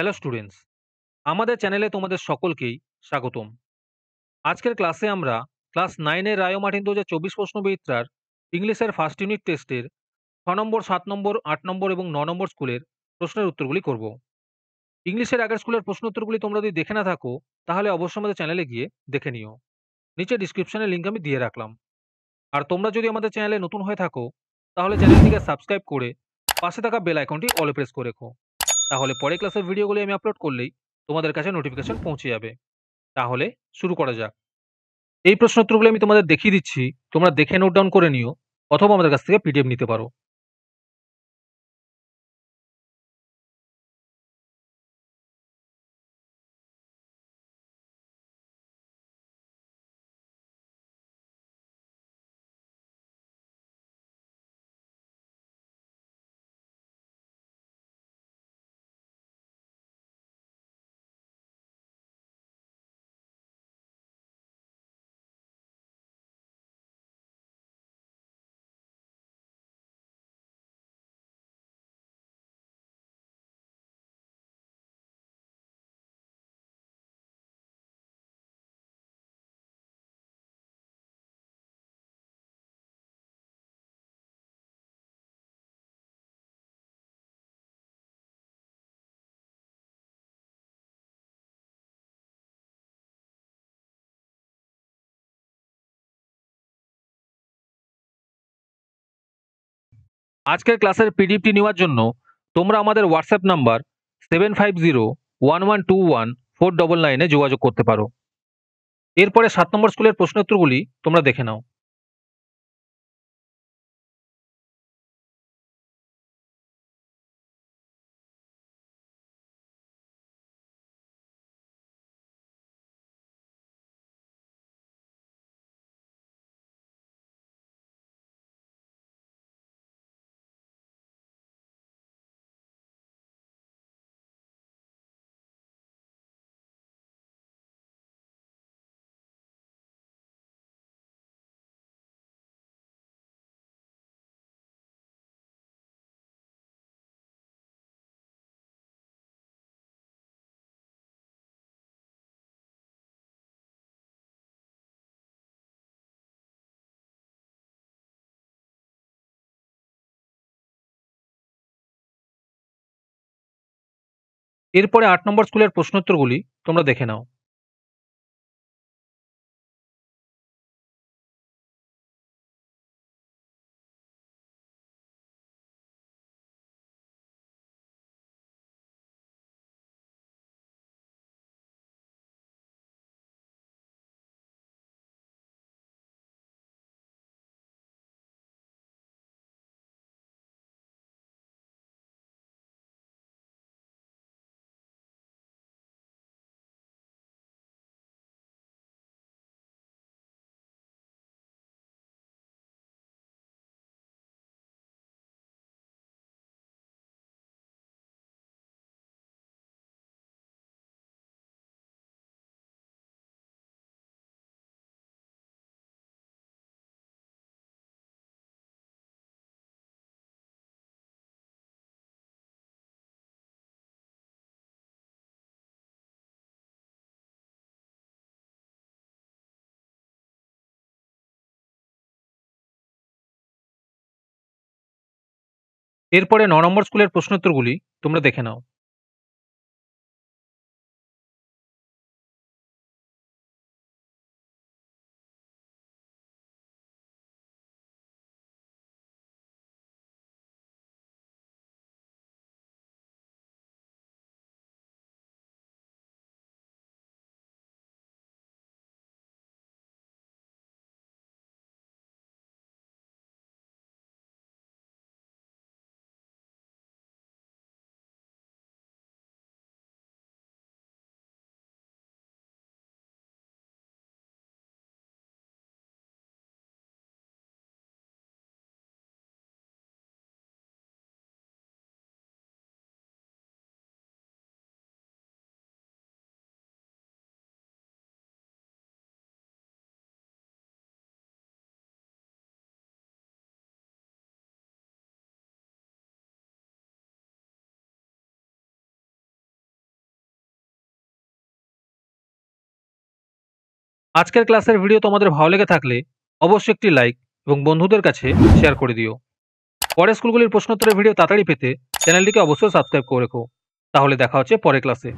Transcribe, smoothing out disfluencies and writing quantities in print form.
Hello students, আমাদের চ্যানেলে তোমাদের সকলকেই স্বাগতম। আজকের ক্লাসে আমরা ক্লাস 9 এর রায় ও মার্টিন 2024 প্রশ্নবিচিত্রার ইংলিশের ফার্স্ট ইউনিট টেস্টের 6 নম্বর, 7 নম্বর, 8 নম্বর এবং 9 নম্বর স্কুলের প্রশ্নের উত্তরগুলি করব। ইংলিশের আগের স্কুলের প্রশ্ন উত্তরগুলি তোমরা যদি দেখে না থাকো, তাহলে অবশ্যই আমাদের চ্যানেলে গিয়ে দেখে নিও। নিচে ডিসক্রিপশনে লিংক আমি দিয়ে রাখলাম। আর তোমরা যদি আমাদের চ্যানেলে নতুন হয়ে থাকো, তাহলে চ্যানেলটিকে সাবস্ক্রাইব করে পাশে থাকা বেল আইকনটি অলে প্রেস করে রেখো। তাহলে পরে ক্লাসের ভিডিওগুলি আমি আপলোড করলেই তোমাদের কাছে নোটিফিকেশন পৌঁছে যাবে। তাহলে শুরু করা যাক। এই প্রশ্নোত্তরগুলো আমি তোমাদের দেখিয়ে দিচ্ছি। তোমরা দেখে নোট ডাউন করে নিও, অথবা আমাদের কাছ থেকে পিডিএফ নিতে পারো। আজকের ক্লাসের পিডিএফটি নেওয়ার জন্য তোমরা আমাদের হোয়াটসঅ্যাপ নাম্বার 7501121499 যোগাযোগ করতে পারো। এরপরে 7 নম্বর স্কুলের প্রশ্নোত্তরগুলি তোমরা দেখে নাও। এরপরে 8 নম্বর স্কুলের প্রশ্নোত্তরগুলি তোমরা দেখে নাও। এরপরে 9 নম্বর স্কুলের প্রশ্নোত্তরগুলি তোমরা দেখে নাও। আজকের ক্লাসের ভিডিও তোমাদের ভালো লেগে থাকলে অবশ্যই একটি লাইক এবং বন্ধুদের কাছে শেয়ার করে দিও। পরের স্কুলগুলির প্রশ্নোত্তরের ভিডিও তাড়াতাড়ি পেতে চ্যানেলটিকে অবশ্যই সাবস্ক্রাইব করে রেখো। তাহলে দেখা হচ্ছে পরের ক্লাসে।